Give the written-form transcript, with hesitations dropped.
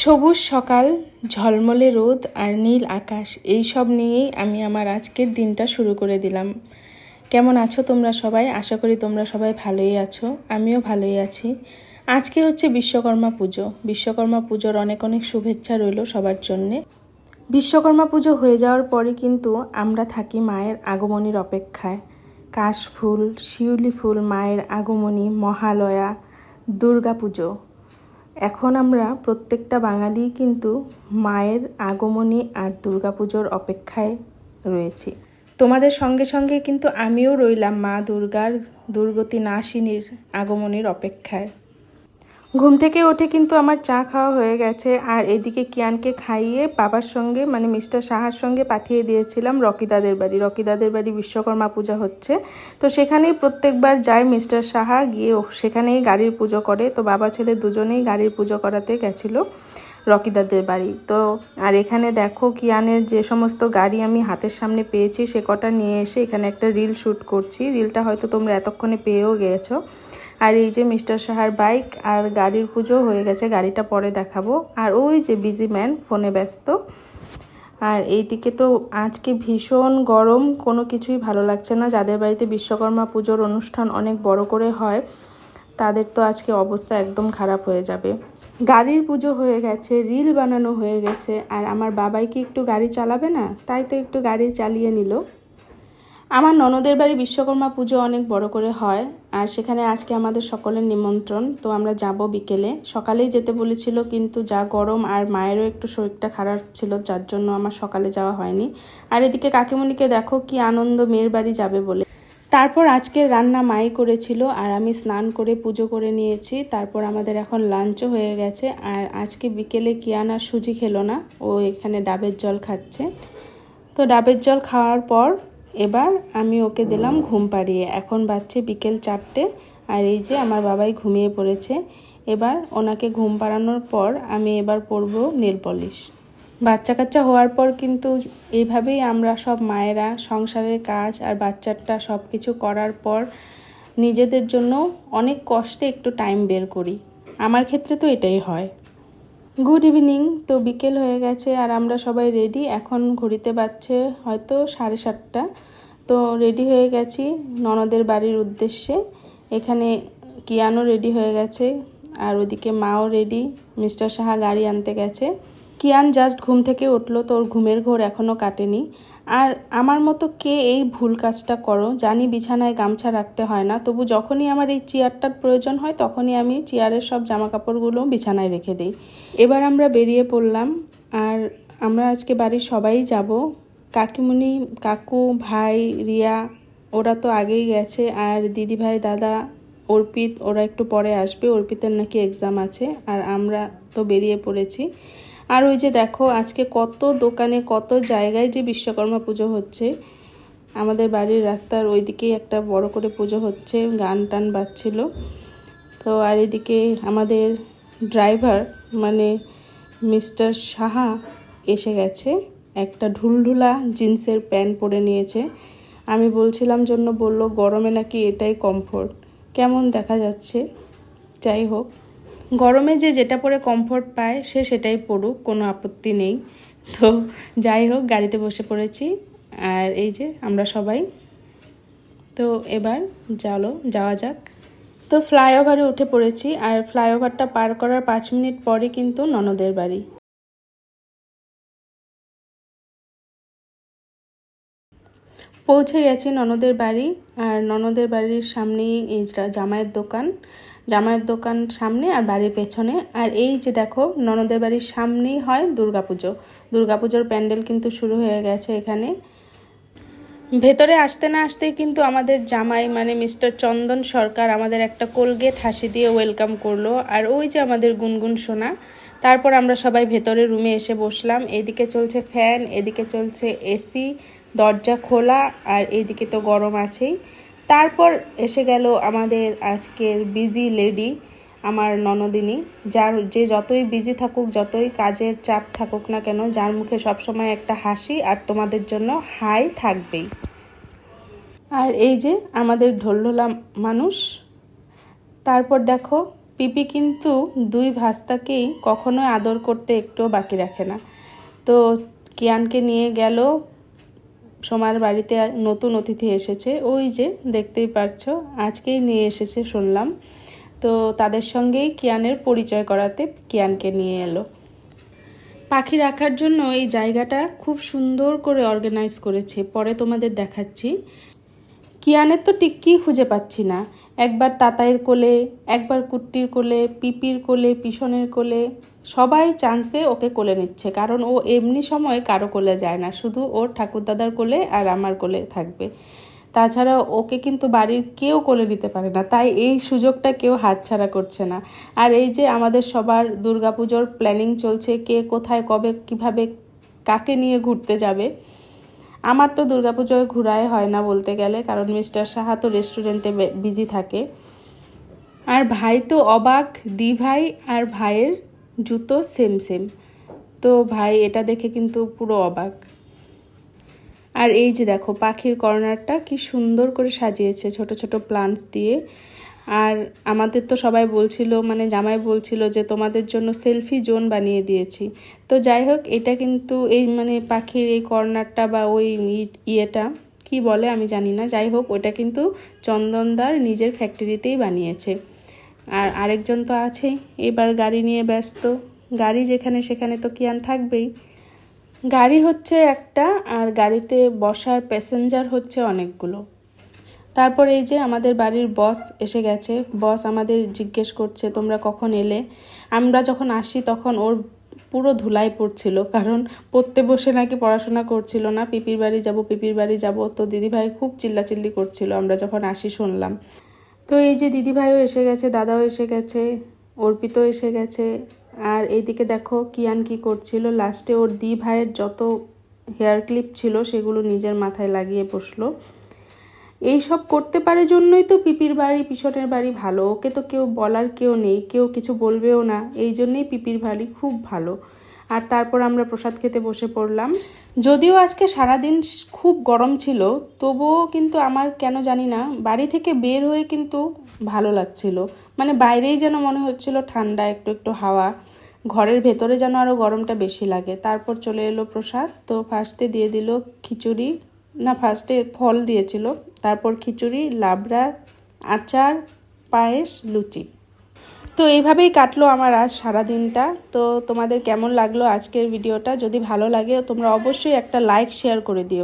সবুজ সকাল, ঝলমলে রোদ আর নীল আকাশ, এই সব নিয়েই আমি আমার আজকের দিনটা শুরু করে দিলাম। কেমন আছো তোমরা সবাই? আশা করি তোমরা সবাই ভালোই আছো, আমিও ভালোই আছি। আজকে হচ্ছে বিশ্বকর্মা পুজো। বিশ্বকর্মা পুজোর অনেক অনেক শুভেচ্ছা রইল সবার জন্যে। বিশ্বকর্মা পুজো হয়ে যাওয়ার পরে কিন্তু আমরা থাকি মায়ের আগমনীর অপেক্ষায়। কাশফুল, শিউলি ফুল, মায়ের আগমনী, মহালয়া, দুর্গা পুজো। এখন আমরা প্রত্যেকটা বাঙালি কিন্তু মায়ের আগমনী আর দুর্গাপুজোর অপেক্ষায় রয়েছি। তোমাদের সঙ্গে সঙ্গে কিন্তু আমিও রইলাম মা দুর্গার দুর্গতি নাশিনীর আগমনীর অপেক্ষায়। ঘুম থেকে উঠে কিন্তু আমার চা খাওয়া হয়ে গেছে, আর এদিকে কিয়ানকে খাইয়ে বাবার সঙ্গে মানে মিস্টার সাহার সঙ্গে পাঠিয়ে দিয়েছিলাম রকিদাদের বাড়ি। রকিদাদের বাড়ি বিশ্বকর্মা পূজা হচ্ছে, তো সেখানেই প্রত্যেকবার যায় মিস্টার সাহা, গিয়ে সেখানেই গাড়ির পুজো করে। তো বাবা ছেলে দুজনেই গাড়ির পুজো করাতে গেছিলো রকিদাদের বাড়ি। তো আর এখানে দেখো কিয়ানের যে সমস্ত গাড়ি আমি হাতের সামনে পেয়েছি সে কটা নিয়ে এসে এখানে একটা রিল শ্যুট করছি। রিলটা হয়তো তোমরা এতক্ষণে পেয়েও গিয়েছো। আর এই যে মিস্টার সাহার বাইক আর গাড়ির পুজো হয়ে গেছে, গাড়িটা পরে দেখাবো। আর ওই যে বিজি ম্যান ফোনে ব্যস্ত। আর এইদিকে তো আজকে ভীষণ গরম, কোনো কিছুই ভালো লাগছে না। যাদের বাড়িতে বিশ্বকর্মা পুজোর অনুষ্ঠান অনেক বড় করে হয় তাদের তো আজকে অবস্থা একদম খারাপ হয়ে যাবে। গাড়ির পুজো হয়ে গেছে, রিল বানানো হয়ে গেছে, আর আমার বাবাই কি একটু গাড়ি চালাবে না, তাই তো একটু গাড়ি চালিয়ে নিল। আমার ননদের বাড়ি বিশ্বকর্মা পুজো অনেক বড় করে হয়, আর সেখানে আজকে আমাদের সকলের নিমন্ত্রণ। তো আমরা যাব বিকেলে, সকালেই যেতে বলেছিল কিন্তু যা গরম আর মায়েরও একটু শরীরটা খারাপ ছিল, যার জন্য আমার সকালে যাওয়া হয়নি। আর এদিকে কাকিমণিকে দেখো কি আনন্দ মেয়ের বাড়ি যাবে বলে। তারপর আজকের রান্না মাই করেছিল, আর আমি স্নান করে পুজো করে নিয়েছি। তারপর আমাদের এখন লাঞ্চও হয়ে গেছে। আর আজকে বিকেলে কিয়ান আর সুজি খেলো না, ও এখানে ডাবের জল খাচ্ছে। তো ডাবের জল খাওয়ার পর এবার আমি ওকে দিলাম ঘুম পাড়িয়ে। এখন বাজছে বিকেল 4টে, আর এই যে আমার বাবাই ঘুমিয়ে পড়েছে। এবার ওনাকে ঘুম পাড়ানোর পর আমি এবার পরব নেল পলিশ। বাচ্চা কাচ্চা হওয়ার পর কিন্তু এইভাবেই আমরা সব মায়েরা সংসারের কাজ আর বাচ্চাটা সব কিছু করার পর নিজেদের জন্য অনেক কষ্টে একটু টাইম বের করি। আমার ক্ষেত্রে তো এটাই হয়। Good evening. তো বিকেল হয়ে গেছে আর আমরা সবাই রেডি। এখন ঘড়িতে বাজছে হয়তো 7:30। তো রেডি হয়ে গেছি ননদের বাড়ির উদ্দেশ্যে। এখানে কিয়ানও রেডি হয়ে গেছে, আর ওদিকে মাও রেডি। মিস্টার সাহা গাড়ি আনতে গেছে। কিয়ান জাস্ট ঘুম থেকে উঠলো, তো ওর ঘুমের ঘোর এখনও কাটেনি। আর আমার মতো কে এই ভুল কাজটা করো? জানি বিছানায় গামছা রাখতে হয় না, তবু যখনই আমার এই চেয়ারটার প্রয়োজন হয় তখনই আমি চেয়ারের সব জামা কাপড়গুলো বিছানায় রেখে দিই। এবার আমরা বেরিয়ে পড়লাম, আর আমরা আজকে বাড়ির সবাই যাব। কাকিমণি, কাকু, ভাই, রিয়া ওরা তো আগেই গেছে, আর দিদি ভাই, দাদা, অর্পিত ওরা একটু পরে আসবে। অর্পিতের নাকি এক্সাম আছে, আর আমরা তো বেরিয়ে পড়েছি। আর ওই যে দেখো আজকে কত দোকানে কত জায়গায় যে বিশ্বকর্মা পুজো হচ্ছে। আমাদের বাড়ির রাস্তার ওইদিকেই একটা বড় করে পুজো হচ্ছে, গান টান বাজছিল। তো আর এদিকে আমাদের ড্রাইভার মানে মিস্টার সাহা এসে গেছে, একটা ঢুলঢুলা জিন্সের প্যান্ট পরে নিয়েছে। আমি বলছিলাম জন্য বলল গরমে নাকি এটাই কমফোর্ট। কেমন দেখা যাচ্ছে? যাই হোক, গরমে যে যেটা পরে কমফোর্ট পায় সে সেটাই পড়ুক, কোনো আপত্তি নেই। তো যাই হোক, গাড়িতে বসে পড়েছি, আর এই যে আমরা সবাই। তো এবার যাওয়া যাক। তো ফ্লাইওভারে উঠে পড়েছি, আর ফ্লাইওভারটা পার করার 5 মিনিট পরে কিন্তু ননদের বাড়ি। পৌঁছে গেছি ননদের বাড়ি, আর ননদের বাড়ির সামনেই এই জামাইয়ের দোকান। জামাইয়ের দোকান সামনে আর বাড়ির পেছনে। আর এই যে দেখো ননদের বাড়ির সামনেই হয় দুর্গাপুজো। দুর্গাপুজোর প্যান্ডেল কিন্তু শুরু হয়ে গেছে এখানে। ভেতরে আসতে না আসতেই কিন্তু আমাদের জামাই মানে মিস্টার চন্দন সরকার আমাদের একটা কোলগেট হাসি দিয়ে ওয়েলকাম করলো। আর ওই যে আমাদের গুনগুন সোনা, তারপর আমরা সবাই ভেতরে রুমে এসে বসলাম। এদিকে চলছে ফ্যান, এদিকে চলছে এসি, দরজা খোলা, আর এইদিকে তো গরম আছেই। তারপর এসে গেল আমাদের আজকের বিজি লেডি, আমার ননদিনী, যে যতই বিজি থাকুক, যতই কাজের চাপ থাকুক না কেন, যার মুখে সবসময় একটা হাসি আর তোমাদের জন্য হাই থাকবেই। আর এই যে আমাদের ঢোলঢোলা মানুষ। তারপর দেখো পিপি কিন্তু দুই ভাস্তাকেই কখনোই আদর করতে একটুও বাকি রাখে না। তো কিয়ানকে নিয়ে গেল সোমার বাড়িতে, নতুন অতিথি এসেছে, ওই যে দেখতেই পাচ্ছ, আজকেই নিয়ে এসেছে শুনলাম। তো তাদের সঙ্গেই কিয়ানের পরিচয় করাতে কিয়ানকে নিয়ে এলো। পাখি রাখার জন্য এই জায়গাটা খুব সুন্দর করে অর্গানাইজ করেছে, পরে তোমাদের দেখাচ্ছি। কিয়ানের তো টিক্কি খুঁজে পাচ্ছি না, একবার তাতাইয়ের কোলে, একবার কুট্টির কোলে, পিপির কোলে, পিছনের কোলে, সবাই চান্সে ওকে কোলে নিচ্ছে, কারণ ও এমনি সময় কারো কোলে যায় না, শুধু ওর ঠাকুরদাদার কোলে আর আমার কোলে থাকবে। তাছাড়া ওকে কিন্তু বাড়ির কেউ কোলে নিতে পারে না, তাই এই সুযোগটা কেউ হাতছাড়া করছে না। আর এই যে আমাদের সবার দুর্গাপুজোর প্ল্যানিং চলছে, কে কোথায় কবে কিভাবে কাকে নিয়ে ঘুরতে যাবে। আমার তো দুর্গাপুজোয় ঘোরাই হয় না বলতে গেলে, কারণ মিস্টার সাহা তো রেস্টুরেন্টে বিজি থাকে। আর ভাই তো অবাক, দি ভাই আর ভাইয়ের জুতো সেম সেম, তো ভাই এটা দেখে কিন্তু পুরো অবাক। আর এই যে দেখো পাখির কর্নারটা কি সুন্দর করে সাজিয়েছে ছোট ছোট প্লান্টস দিয়ে। আর আমাদের তো সবাই বলছিল, মানে জামাই বলছিল যে তোমাদের জন্য সেলফি জোন বানিয়ে দিয়েছি। তো যাই হোক, এটা কিন্তু এই মানে পাখির এই কর্নারটা বা ওই ইয়েটা কি বলে আমি জানি না, যাই হোক ওইটা কিন্তু চন্দনদার নিজের ফ্যাক্টরিতেই বানিয়েছে। আর আরেকজন তো আছেই, এবার গাড়ি নিয়ে ব্যস্ত, গাড়ি যেখানে সেখানে তো কিয়ান থাকবেই। গাড়ি হচ্ছে একটা, আর গাড়িতে বসার প্যাসেঞ্জার হচ্ছে অনেকগুলো। তারপর এই যে আমাদের বাড়ির বস এসে গেছে। বস আমাদের জিজ্ঞেস করছে তোমরা কখন এলে। আমরা যখন আসি তখন ওর পুরো ধুলাই পড়ছিল, কারণ পড়তে বসে নাকি পড়াশোনা করছিল না, পিপির বাড়ি যাব পিপির বাড়ি যাব। তো দিদিভাই খুব চিল্লাচিল্লি করছিল আমরা যখন আসি শুনলাম। তো এই যে দিদিভাইও এসে গেছে, দাদাও এসে গেছে, অর্পিতও এসে গেছে। আর এইদিকে দেখো কিয়ান কি করছিল, লাস্টে ওর দি ভাইয়ের যত হেয়ার ক্লিপ ছিল সেগুলো নিজের মাথায় লাগিয়ে বসলো। এই সব করতে পারে জন্যই তো পিপির বাড়ি পিছনের বাড়ি ভালো, ওকে তো কেউ বলার কেউ নেই, কেউ কিছু বলবেও না, এই জন্যেই পিপির বাড়ি খুব ভালো। আর তারপর আমরা প্রসাদ খেতে বসে পড়লাম। যদিও আজকে সারাদিন খুব গরম ছিল, তবুও কিন্তু আমার কেন জানি না বাড়ি থেকে বের হয়ে কিন্তু ভালো লাগছিল, মানে বাইরেই যেন মনে হচ্ছিল ঠান্ডা, একটু একটু হাওয়া, ঘরের ভেতরে যেন আরও গরমটা বেশি লাগে। তারপর চলে এলো প্রসাদ, তো ফার্স্টে দিয়ে দিল খিচুড়ি, না ফার্স্টে ফল দিয়েছিল, তারপর খিচুড়ি, লাবড়া, আচার, পায়েস, লুচি। তো এইভাবেই কাটলো আমার আজ সারাদিনটা। তো তোমাদের কেমন লাগলো আজকের ভিডিওটা? যদি ভালো লাগে তোমরা অবশ্যই একটা লাইক শেয়ার করে দিও।